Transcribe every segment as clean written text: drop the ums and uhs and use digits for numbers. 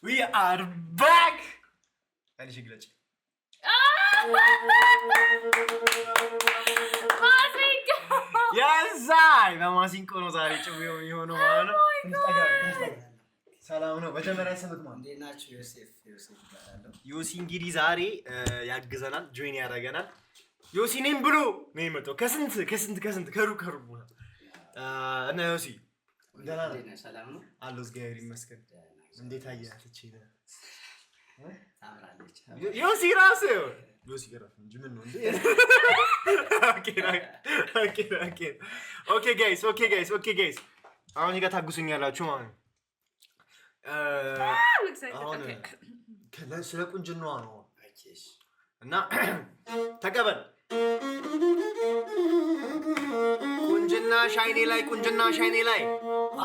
We are back! Ani shi gilaci. ማሲንቆ ያዛይ በማሲንቆ ነው ዛሬ ጭው የሚሆነው ማለት ነው። ሰላም ነው። መጀመሪያ ስምት ማን እንዴት ናችሁ? ዮሴፍ ይባላል። ዮሲ እንግዲህ ዛሬ ያግዘናል፣ ጆይን ያደርገናል። ዮሲ ነኝ ብሎ ነው የመጣው ከስንት ከሩቅ እና ዮሲ ደህና ነህ? ሰላም ነው አለሁ እግዚአብሔር ይመስገን። እንዴት አያት እቺ ታምራለች። ዮሲ ራስ ዮሲ ገራፍ እንጂ ምን ነው እንዴ? ኦኬ ጋይስ አሁን ይጋ ታጉሱኛላችሁ ማለት ነው። አሁን ስለ ቁንጅናዋ ነው እና ተቀበል ቁንጅና ሻይኔ ላይ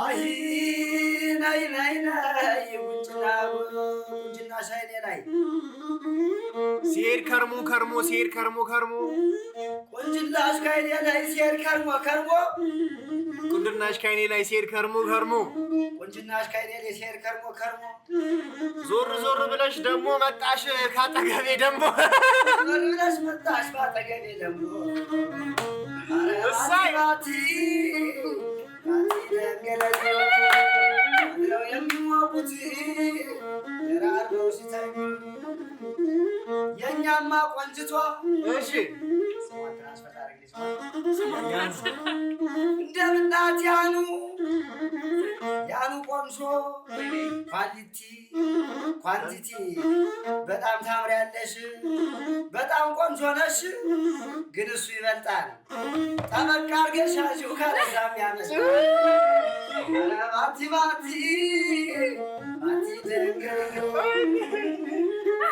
አይ ናይ ቁንጅና ሻይኔ ላይ ሲሄድ ከርሞ ቁንጅናሽ ካይኔ ላይ ሲሄድ ከርሞ ቁንጅናሽ ካይኔ ላይ ሲሄድ ከርሞ ቁንጅናሽ ካይኔ ላይ ሲሄድ ከርሞ ዞር ብለሽ ደግሞ መጣሽ ካጠገቤ ደግሞ እሳይ ባቲ የሚሞቁት የእኛማ ቆንጅቷ እሺ እንደምናት ያኑ ቆንጆ ኳንቲቲ በጣም ታምሪያለሽ፣ በጣም ቆንጆ ነሽ፣ ግን እሱ ይበልጣል። ጠበቅ አድርገሽ ያዢው ከለዛም ያመስል ባቲ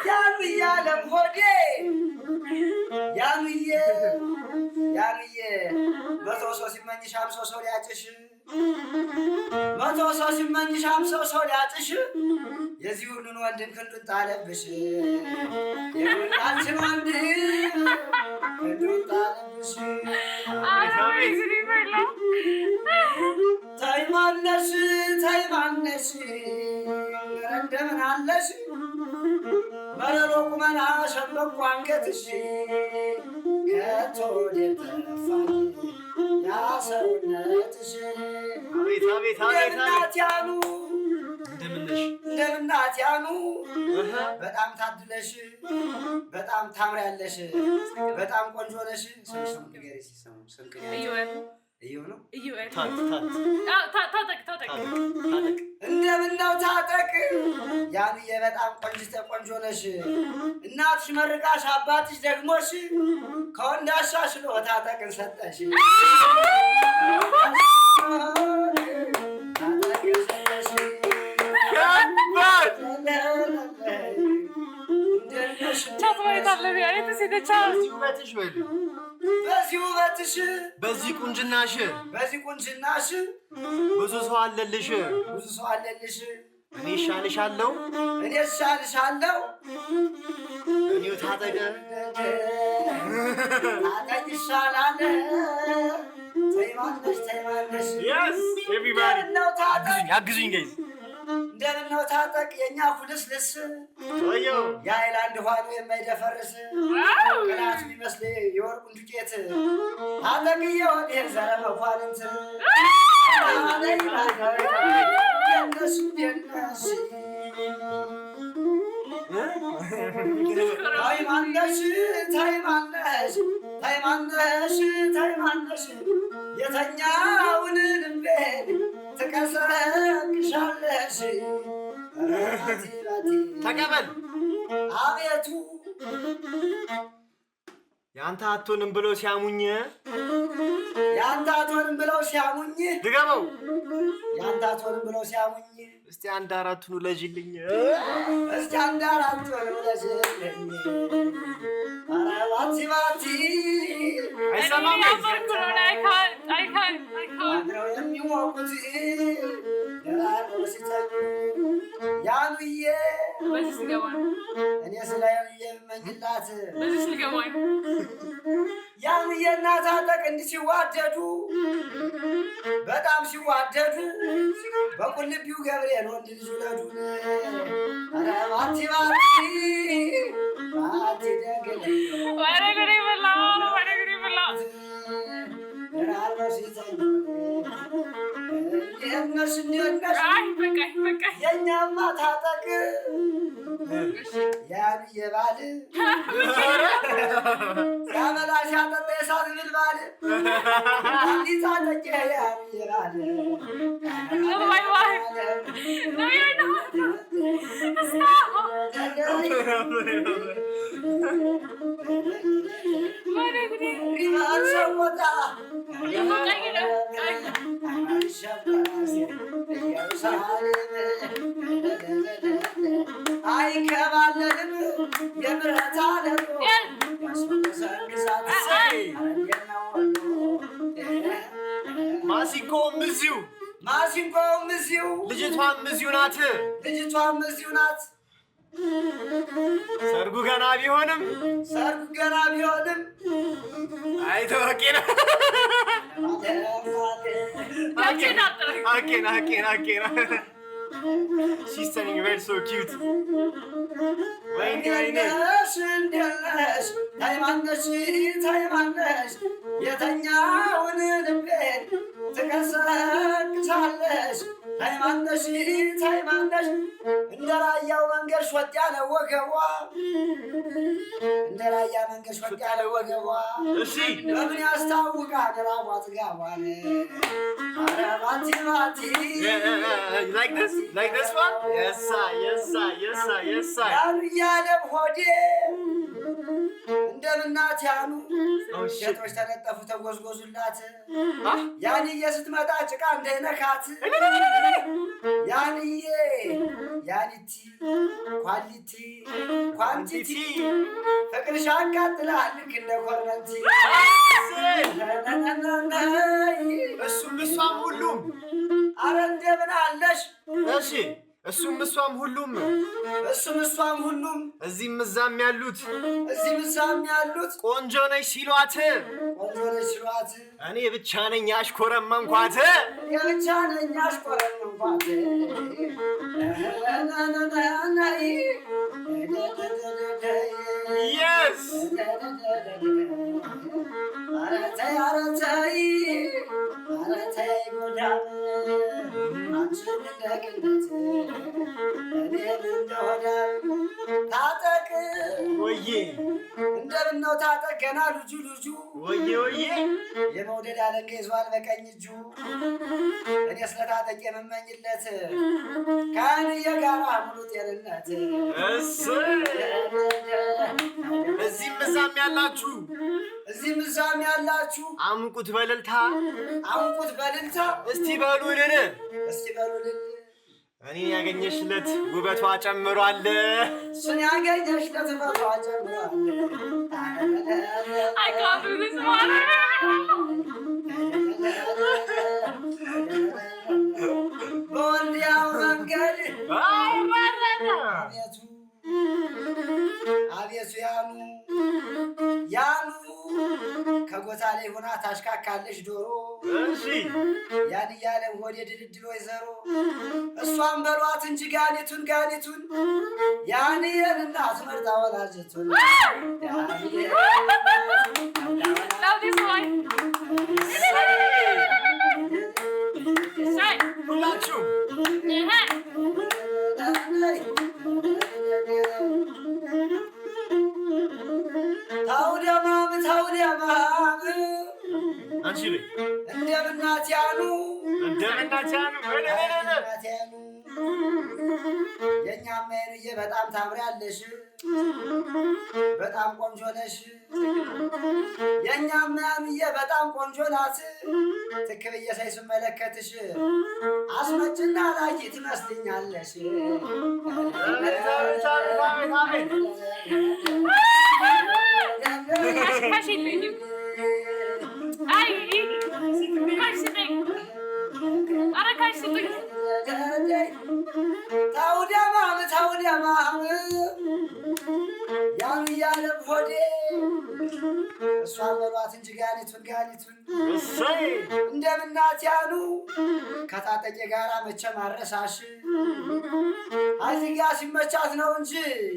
ያኑ እያለም ሆዴ ያኑዬ መቶ ሰው ሲመኝሽ 50 ሰው ሊያጭሽ የዚህ ሁሉን ወንድን ክንዱን ጣለብሽ የሁላችን ወንድን ክንዱን ጣለብሽ። ተይማነሽ እንደምን አለሽ መረሮ ቁመና ሸምበቆ አንገትሽ ከቶ ደጠፋኝ ያ ሰውነትሽ እንደምናት ያኑ በጣም ታድለሽ፣ በጣም ታምሪያለሽ፣ በጣም ቆንጆ ነሽ። ስም ንገሪኝ። እንደምነው ታጠቅ ያንዬ በጣም ቆንጆ ነሽ። እናትሽ መርቃሽ አባትሽ ደግሞሽ ከወንድ አሻሽሎ ታጠቅን ሰጠሽ። በዚህ ውበትሽ በዚህ ቁንጅናሽ ብዙ ሰው አለልሽ እኔ እሻልሻለሁ እኔው ታጠቅ ይሻላል። ተይማነሽ ያግዙኝ ጋይዝ እንደምነው ታጠቅ የኛ ኩልስልስ የአይላንድ ውሃ ነው የማይደፈርስ ቅናት ቢመስል የወርቁን ዱቄት ታጠቅዬ ወዲህ ዘረ መኳንንት ታይማነሽ የተኛውን ልቤን ትቀሰቅሻለሽ። ተቀበል አቤቱ ያንተ አትሆንም ብለው ሲያሙኝ ድገመው። ያንተ አትሆንም ብለው ሲያሙኝ እስቲ አንድ አራቱን ለጅልኝ ባቲ አይሰማም አድረው የሚሞቁት ያኑዬ እኔ ስለ ያኑዬ የምመኝላት ያን የእናት አጠቅ እንዲህ ሲዋደዱ በጣም ሲዋደዱ በቁልቢው ገብርኤል ወንድ ልጅ ወለዱን። ኧረ ባቲ ባቲ ደግል ወደ ጉድ ይበላ ወደ ጉድ ይበላ የእኛማ ታጠቅ ያን የባል ሲያበላ ሲያጠጣ የሳት ብልባል አንዲት ታጠቅ ያን የባል ሰወጣ አይከባለልም የምሕረት ዓለም ማሲንቆም እዚሁ ማሲንቆም እዚሁ ልጅቷም እዚሁ ናት ልጅቷም እዚሁ ናት። ሰርጉ ገና ቢሆንም አይተወቂና አኬና She's standing very so cute. ወይኔሽ እንደነሽ ታይማነሽ የተኛውን ልቤን ትቀሰቅሳለሽ። ታይማነሽ እንደ ራያው መንገድ ሾጥ ያለ ወገቧ እንደ ራያ መንገድ ሾጥ ያለ ወገቧ በምን ያስታውቃል ራቧ ጥጋቧን። ኧረ ባቲ Like this one? Yes, sir. ያለም ሆዴ እንደምናት ያኑ ሴቶች ተነጠፉ ተጎዝጎዙላት። ያንዬ ስትመጣ ጭቃ እንዳይነካት ያንዬ ያኒቲ ኳንቲቲ ፍቅርሽ ያቃጥላል ልክ እንደ ኮረንቲ። እሱም እሷም ሁሉም አረ እንደምን አለሽ? እሺ እሱም እሷም ሁሉም እዚህም እዛም ያሉት ቆንጆ ነሽ ሲሏት እኔ ብቻ ነኝ ያሽኮረመንኳት Yes! ታጠቅ ወዬ እንደምነው ታጠቅ ገና ልጁ ወዬ የመውደድ አለንጋ ይዟል በቀኝ እጁ። እኔ ስለታጠቅ የምመኝለት ከአንዬ ጋር ሙሉ ጤንነት። እዚህም እዛም ያላችሁ አሙቁት በልልታ እስቲ በሉልን እኔ ያገኘሽለት ውበቷ ጨምሯል። እሱን ያገኘሽለት ውበቷ ጨምሯል። በወልዲያው መንገድ አቤቱ ያኑ ከጎታ ላይ ሆና ታሽካካለሽ ዶሮ። ያን እያለም ሆዴ ድልድል ወይዘሮ እሷን በሏት እንጂ ጋኒቱን ያን የእናት መርጣ ወላጅቱን ሁላችሁ ታውደማም አንቺ ልጅ እንደምናት ያኑ የእኛማ የኑዬ በጣም ታምሪያለሽ፣ በጣም ቆንጆ ነሽ። የእኛማ ያኑዬ በጣም ቆንጆ ናት። ትክ ብዬ ሳይ ስመለከትሽ አስመጭና ላኪ ትመስልኛለሽ። ታውደማም ያኑ እያለም ሆዴ እሷን በሏት እንጂ ጋኒቱን እሰይ እንደምናት ያሉ ከታጠቄ ጋራ መቼም አረሳሽ እዚህ ጋ ሲመቻት ነው እንጂ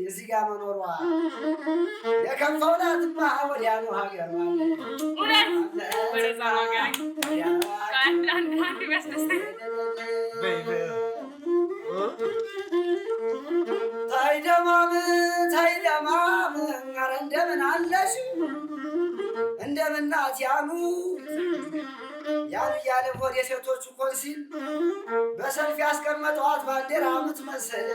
እዚህ ጋ መኖሯ የከፋው ናትማ ወዲያ ነው ሀገሯ ወደዛ ነው ጋር አንድ የሚያስደስተኝ ታይደማም ኧረ እንደምን አለሽ እንደምን ናት ያሉ እያለ ወደ ሴቶቹ ኮንሲል በሰልፍ ያስቀመጠዋት ባንዲራ የምትመስል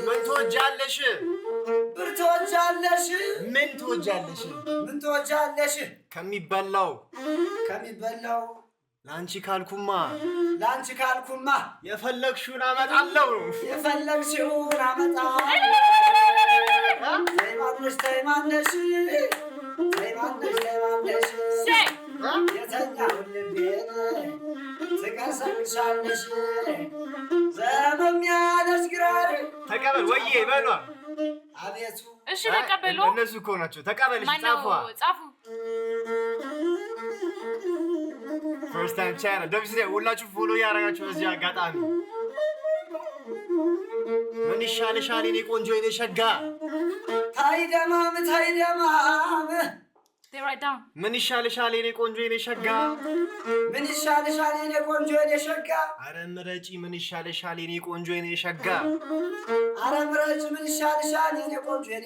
ምን ትወጃለሽ ብር ትወጃለሽ ምን ትወጃለሽ ከሚበላው ላንቺ ካልኩማ የፈለግሽውን አመጣለሁ ተይማነሽ የተኛውን ልቤን ትቀሰቅሻለሽ ዘመም ያለሽ ግራር ተቀበል ወዬ በሏ አቤቱ እሺ ተቀበሉ እነሱ እኮ ናቸው ተቀበልሽ ጻፉ First time channel. ደብስ ሁላችሁ ፎሎ ያደረጋችሁ በዚህ አጋጣሚ ምን ይሻልሻል የኔ ቆንጆ የኔ ሸጋ ታይደማም They write down. ምን ይሻልሻል የኔ ቆንጆ የኔ ሸጋ አረ ምረጪ ምን ይሻልሻል የኔ ቆንጆ የኔ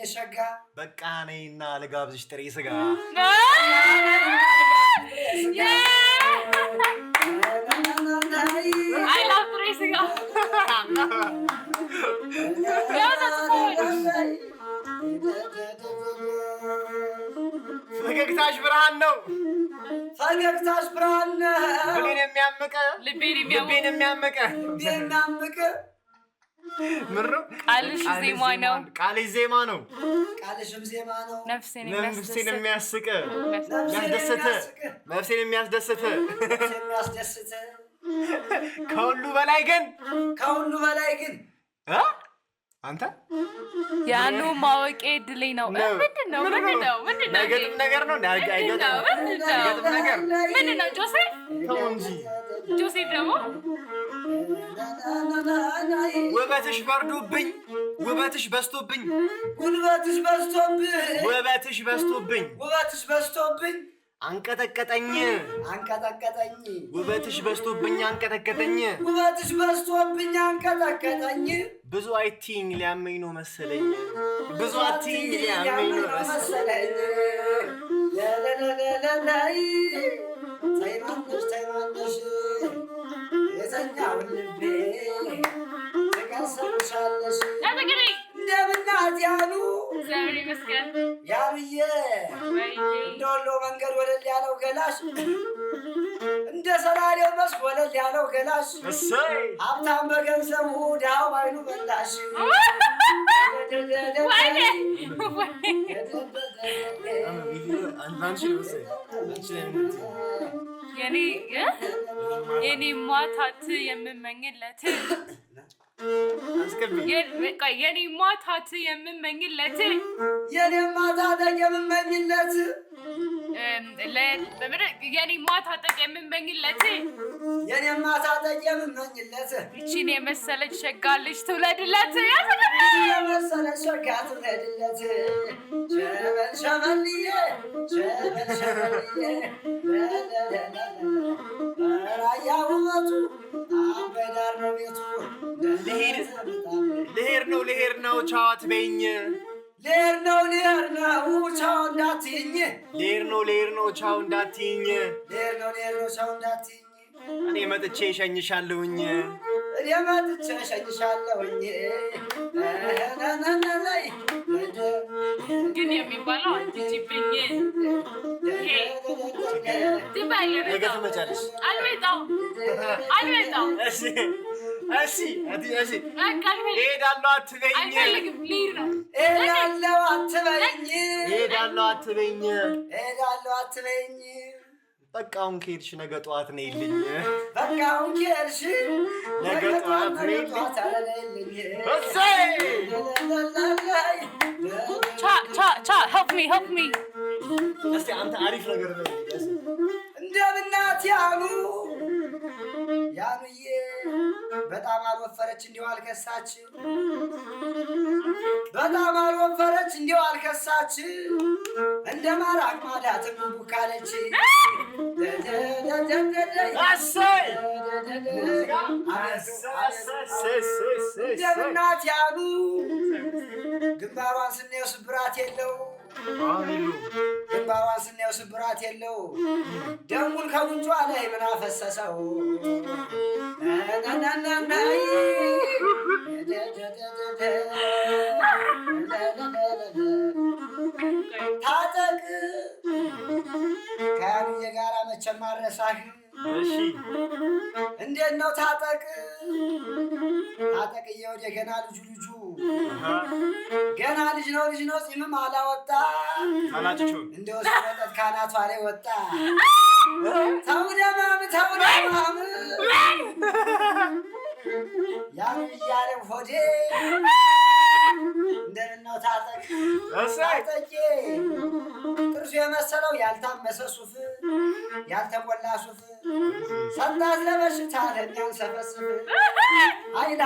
ሸጋ በቃ ነይና ልጋብዝሽ ጥሬ ስጋ I love racing. ፈገግታሽ ብርሃን ነው ልቤን የሚያምቅ ምሩ ቃልሽ ዜማ ነው ነፍሴን የሚያስቅ ነፍሴን የሚያስደስት ከሁሉ በላይ ግን አንተ ያኑ ማወቄ ድሌ ነው ምንድነው ነገር ነው ምንድነው ጆሴፍ ደግሞ ውበትሽ በዝቶብኝ አንቀጠቀጠኝ ውበትሽ በዝቶብኝ አንቀጠቀጠኝ ብዙ አይቲኝ ሊያመኝ ነው መሰለኝ የዘኛውን ልቤ ትቀሰቅሻለሽ እንደምናት ያሉዬ እንደ ወሎ መንገድ ወለል ያለው ገላሽ እንደ ሰላሌው መስክ ወለል ያለው ገላሽ ሀብታም በገንዘቡ ድሃው ባይኑ በላሽ የኔ ማታት የምመኝለት የኔ ማታት የምመኝለት የኔ ማታጠቅ የምመኝለት ይቺን የመሰለች ሸጋ ልጅ ትውለድለት ሸበልዬ ራያ ውበቱ አበዳር ነው ቤቱ ልሄድ ነው ቻው አትበይኝ ልሄድ ነው ቻው እንዳትይኝ እኔ መጥቼ እሸኝሻለሁኝ ግን የሚባለው አትጪብኝ ነገ ትመጫለሽ አልመጣም እሺ እሄዳለሁ አትበይኝ በቃ አሁን ከሄድሽ ነገ ጠዋት ነይልኝ። በቃ አሁን ከሄድሽ ነገ ጠዋት ነይልኝ። help me እስቲ አንተ አሪፍ ነገር ነው እንደምናት ያኑዬ በጣም አልወፈረች እንዲሁ አልከሳች በጣም አልወፈረች እንዲሁ አልከሳች እንደ ማራቅ ማዳትም ቡካለች እንደምናት ያኑ ግንባሯን ስናየው ስብራት የለው ግንባሯን ስናየው ስብራት የለው ደሙን ከጉንጯ ላይ ምን አፈሰሰው ታጠቅ ከያኑዬ ጋራ መቼም አልረሳህ እንዴት ነው ታጠቅ ታጠቅዬ ወደ ገና ልጁ ገና ልጅ ነው ፂምም አላወጣ እንደው ሲወጣት ካናቷ ላይ ወጣ ተውደማም ያኑ እያለ ሆዴ እንደምነው ታጠቅ ታጠቄ ጥርሱ የመሰለው ያልታመሰ ሱፍ ያልተቆላ ሱፍ ሰንዳት ለበሽታ ለሚያንሰፈስፍ አይላ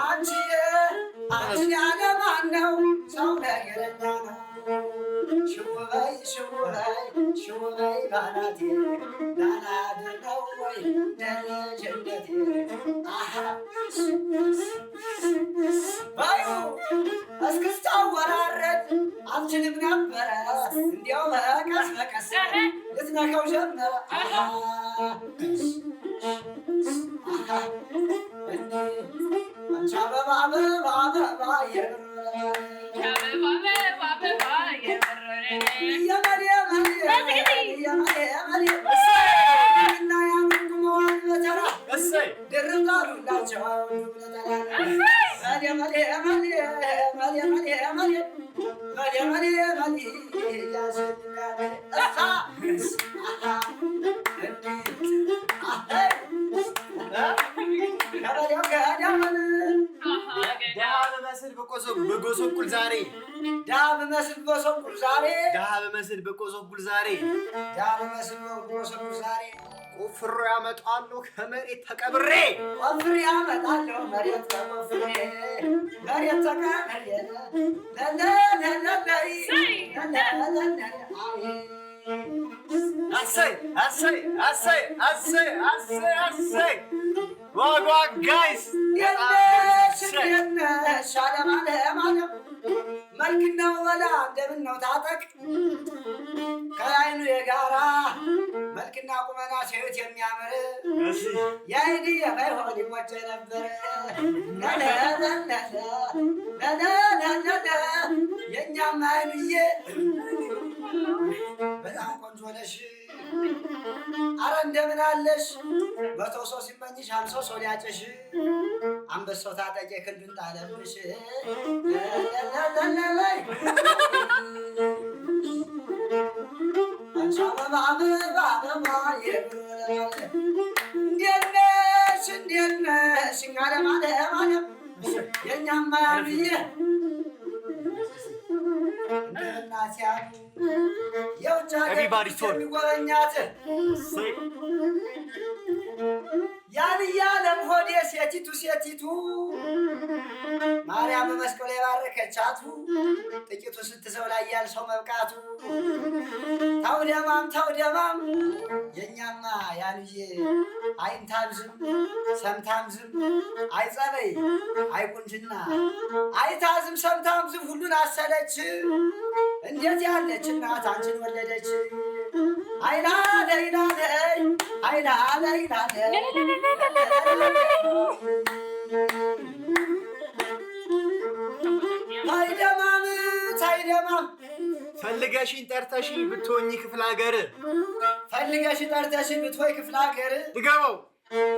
አንቺ ያለማን ነው ሰው ነገረኛ ነው ሽውበይ ባናቴ ዳናድር ነው ወይ ደልጅነቴ ባዩ እስክስታው ወራረድ አልችልም ነበረ እንዲያው በቀስ ልትነካው ጀመረ አንቺ አበባ በጎሰቁል ዛሬ ዳ በመስል በቆሰቁል ዛሬ ቆፍሬ ያመጣለሁ ከመሬት ተቀብሬ ቆፍሬ ያመጣለሁ መሬት ተቆፍሬ መሬት ተቀብሬ አሰይ ዋጓ ጋይስ የነሽ አለም መልክና ወላ እንደምነው ታጠቅ ከአይኑ የጋራ መልክና ቁመና ሴት የሚያምር የአይን የባይሆን ይሞቼ ነበር የእኛም አይኑዬ በጣም ቆንጆ ነሽ አረ እንደምን አለሽ መቶ ሰው ሲመኝሽ አምሰው ሰው ሊያጨሽ አንበሳው ታጠቄ ክንዱን ጣለብሽ አንቺ አበባ እንዴት ነሽ አለም የእኛማ ያብዬ እንደናት ያሉ የውጭ ሀገር የሚጎበኛት ያን እያለም ሆዴ ሴቲቱ ማርያም በመስቀሉ የባረከቻቱ ጥቂቱ ስትዘው ላይ ያል ሰው መብቃቱ ተውደማም የእኛማ ያንዬ አይንታምዝም ሰምታምዝም አይጸበይ አይቁንጅና አይታዝም ሰምታምዝም ሁሉን አሰለች እንዴት ያለች እናት አንቺን ወለደች አይላለይ ፈልገሽኝ ጠርተሽኝ ብትሆኚ ክፍለ ሀገር ፈልገሽ ጠርተሽኝ ብትሆይ ክፍለ ሀገር ድገመው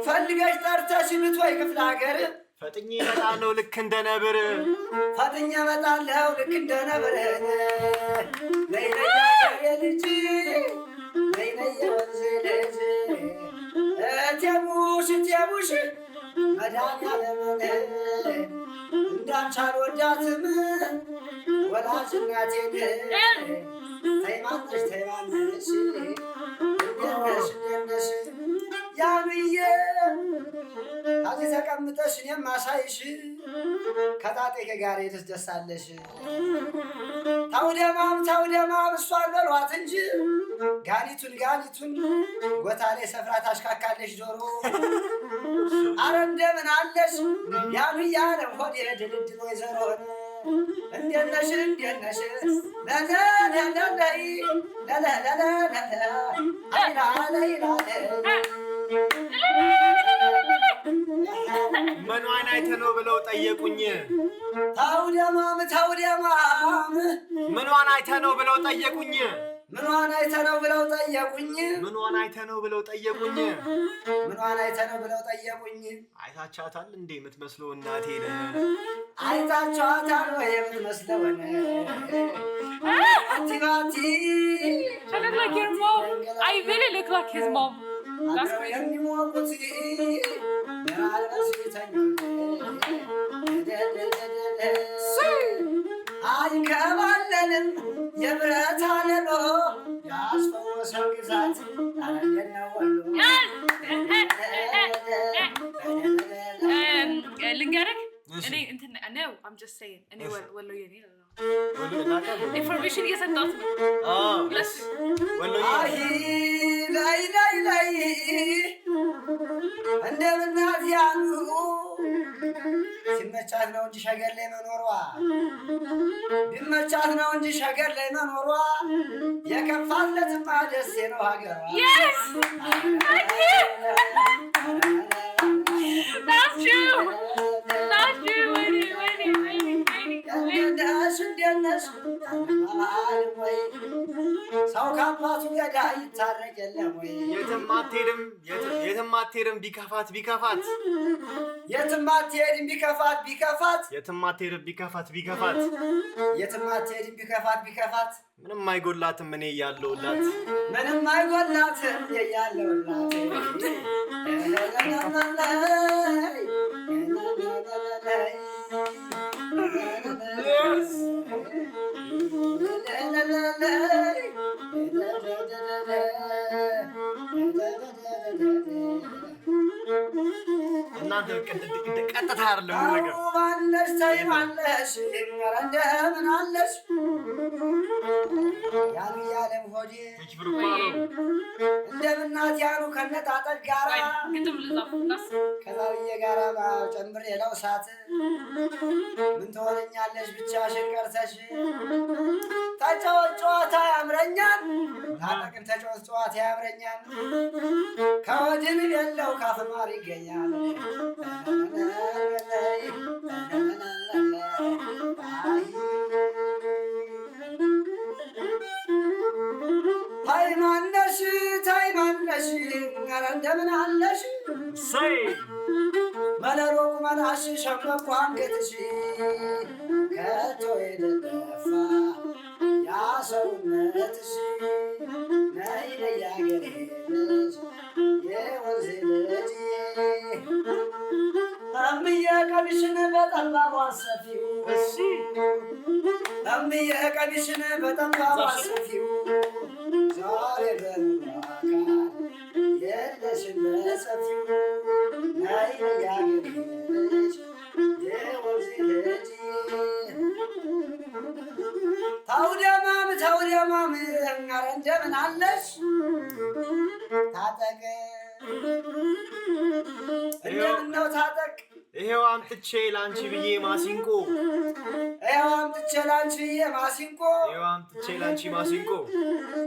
ፈልገሽ ጠርተሽኝ ብትሆይ ክፍለ ሀገር ፈጥኜ እመጣለሁ ልክ እንደ ነብር ፈጥኜ እመጣለሁ ልክ እንደ ነብር ነይ ነይ ልጅ ነይ ነይ የወንዝ ልጅ እቴሙሽ መድኃኒዓለምን እንዳንቺ አልወዳትም ወላጅ እናቴን ተይ ማነሽ እንዴት ነሽ ያኑዬ ከዚህ ተቀምጠሽ እኔም ማሳይሽ ከጣጤ ጋር ትደሳለሽ ታውደማም እሷን በሏት እንጂ ጋሊቱን ጎታ ላይ ሰፍራ ታሽካካለሽ ዶሮ አረ እንደምን አለሽ ያኑዬ አለ ሆዴ ድልድል ወይዘሮ እንዴት ነሽ ምኗን አይተህ ነው ብለው ጠየቁኝ ታውደማም ምኗን አይተህ ነው ብለው ጠየቁኝ ምኗን አይተህ ነው ብለው ጠየቁኝ አይታቻታል እንዴ የምትመስለው እናቴን አይታቻታል ወይ የምትመስለው አቲባቲ I look like your mom. I really look like his mom. That's crazy. አይንከባለልም የብረት አለሎ ያስፈወሰው ግዛት ልንገርህ እኔ እንትን ነው I'm just saying እኔ ወሎዬ ነኝ ኢንፎርሜሽን እየሰጠሁት ነው አይ ላይ እንደምናት ያሉ ሲመቻት ነው እንጂ ሸገር ላይ መኖሯ ቢመቻት ነው እንጂ ሸገር ላይ መኖሯ የከፋለትማ ደሴ ነው ሀገሯ Yes! That's true! ሰው ከአባቱ ገዳ ይታረቅ የለም ወይ የትም አትሄድም ቢከፋት የትም አትሄድም ቢከፋት ምንም አይጎላትም እኔ እያለሁላት እናንተ ቀጥታ አይደለም ነገር ማነሽ ታይማለሽ እንደምን አለሽ ያሉ ያለም ሆዴ እንደምናት ያሉ ከነጣጠቅ ጋራ ከዛብዬ ጋራ ጨምር የለው ሳት ምን ትሆነኛለሽ ብቻሽን ቀርተሽ ተጫወት ጨዋታ ያምረኛል ታጠቅም ተጫወት ጨዋታ ያምረኛል ከወድን የለው ካፍማር ይገኛል ታይማነሽ ኧረ እንደምን አለሽ መለሎ ቁመናሽ ሸምበቆ አንገትሽ ከቶ የደጠፋ ያ ሰውነትሽ ነይ ነይ ያገሬ ልጅ የወንዝ ልጅ እምዬ ቀሚስሽን በጠባቧ ሰፊው እምዬ ቀሚስሽን በጠባቧ ሰፊው ዛሬ በሙሉ አካል የለሽም በሰፊው ነይ ነይ ያገሬ ልጅ የወንዝ ልጅ ታውደማም ኧረ እንደምን አለሽ ታጠቅ እንደምነው ታጠቅ ይሄው አምጥቼ ላንቺ ብዬ ማሲንቆ ይሄው አምጥቼ ላንቺ ብዬ ማሲንቆ ይሄው አምጥቼ ላንቺ ማሲንቆ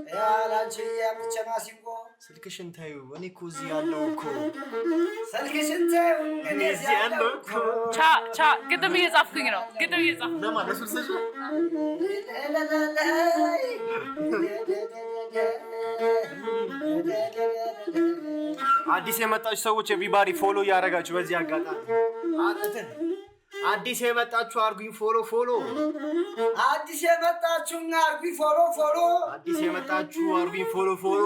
ይሄው ላንቺ ብዬ አምጥቼ ማሲንቆ ስልክሽን ታዩ እኔ እኮ እዚህ ያለው እኮ ስልክሽን ታዩ እኔ እዚህ ያለው እኮ ቻ ግጥም እየጻፍኩኝ ነው ግጥም እየጻፍኩኝ ለማን ለሱልሰሽ አዲስ የመጣችሁ ሰዎች ኤቭሪባዲ ፎሎ እያደረጋችሁ በዚህ አጋጣሚ አዲስ የመጣችሁ አርጉኝ ፎሎ አዲስ የመጣችሁ አርጉኝ ፎሎ አዲስ የመጣችሁ አርጉኝ ፎሎ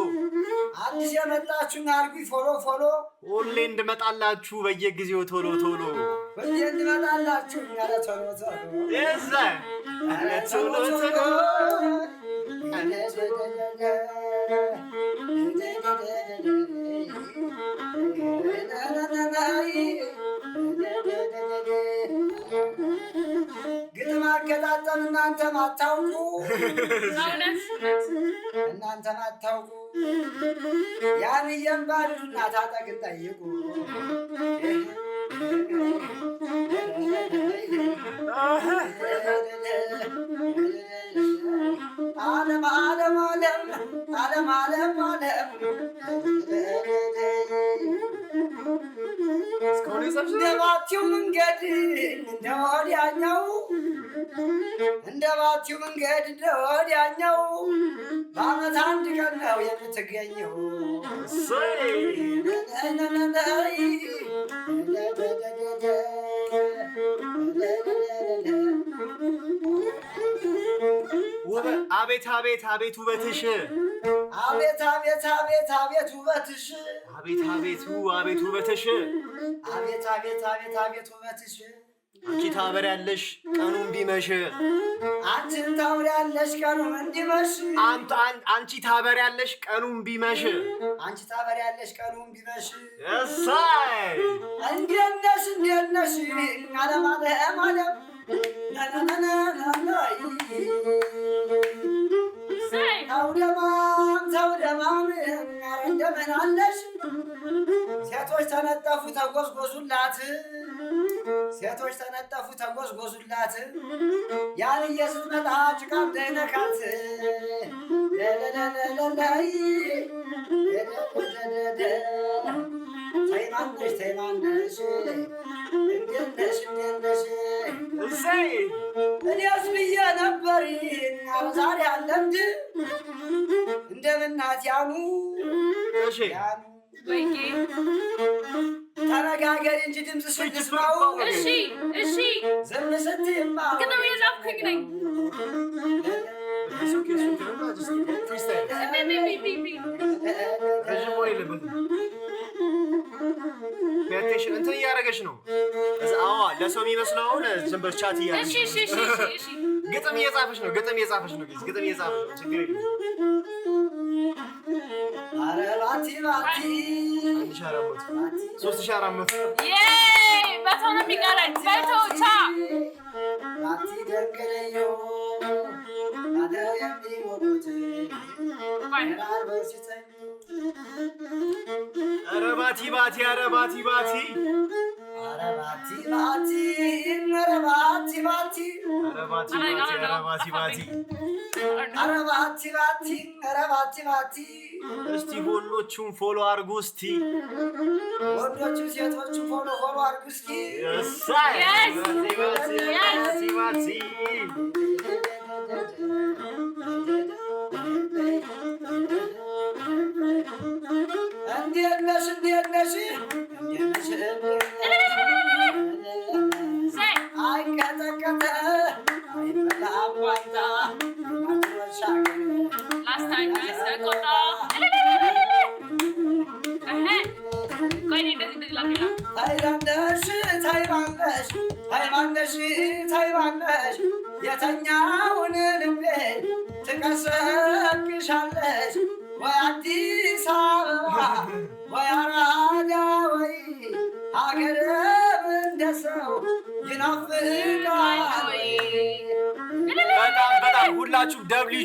አዲስ የመጣችሁ አርጉኝ ፎሎ ሁሌ እንድመጣላችሁ በየጊዜው ቶሎ ሁሌ እንድመጣላችሁ ኧረ ቶሎ የዛ ኧረ ቶሎ ግጥም አገጣጠም እናንተ ማታውቁ ያንየም ባሉና ታጠቅን ጠይቁ ዓለም እንደባቲው መንገድ እንደወዲያኛው በዓመት አንድ ቀን ነው የምትገኘው አቤት ውበትሽ አቤት ውበትሽ አቤት ውበትሽ አንቺ ታበሪያለሽ ቀኑን ቢመሽ አንቺን ታበሪያለሽ ቀኑን እንዲመሽ አንቺ ታበሪያለሽ ቀኑን ቢመሽ እሰይ እንዴት ነሽ ዓለም ተውደማም ኧረ እንደምን አለሽ ሴቶች ተነጠፉ ተጎዝጎዙላት ያንየ ስትመጣ ጭቃም ደይነካት ተይማነሽ እንዴት ነሽ እሰይ እኔስ ብዬ ነበር ዛሬ አለምድ እንደምናት ያኑ ተነጋገሪ እንጂ ድምፅ ስንስማው እሺ ዝም ስትይማ ግጥም እየጻፍኩኝ ነኝ እንትን እያደረገች ነው ለሰው የሚመስለው አሁን ዝም ብለሽ ቻት እያደረገች ግጥም እየጻፈች ነው ችግር የለም ኧረ ባቲ 3400 መቶ ነው የሚቀረኝ መቶ ቻ ባቲ ደንገለዮ አደው የሚሞቁት ኧረ ባቲ እስቲ ወንዶቹን ፎሎ አድርጉ እስቲ ወንዶቹ ሴቶቹን ፎሎ አድርጉ እስቲ እንዴት ነሽ አይቀጠቀጠ አይበላም ዋይታ ታይባለሽ የተኛውን ልቤ ትቀሰቅሻለሽ ወይ አዲስ አበባ ወይ አራዳ ወይ ሀገርም እንደ ሰው ይናፍቃል። በጣም ሁላችሁ ደብሊው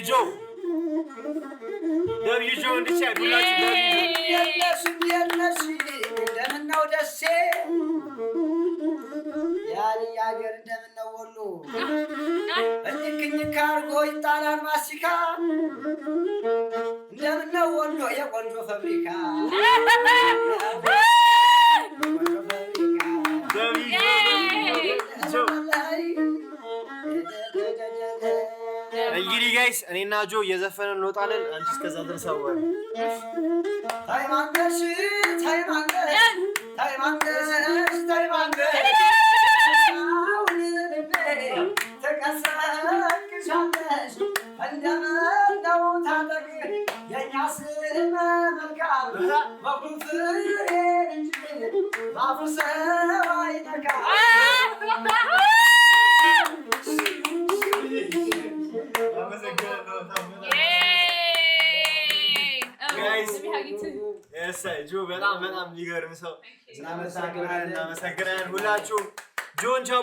ጆ ደብዩ ጆ እንድቻይ ሁላችሁ የለሽ እንደምነው ደሴ ያኔ ያገር እንደምነው ወሎ እኝክ አርጎ ይጣላል ማስቲካ እንደምነው ወሎ የቆንጆ ፋብሪካ እንግዲህ ጋይስ እኔና ጆ እየዘፈንን እንወጣለን። አንቺ እስከዛ ድረስ አወሪ ታይማንደሽ ተቀሰቅሻለሽ እንደምነው ታጠቅ የእኛ ስም መልካም በኩፍሬ እንጂ ባፉ ሰው አይነካም ጆ በጣም የሚገርም ሰው እናመሰግናለን ሁላችሁ ጆን ቻው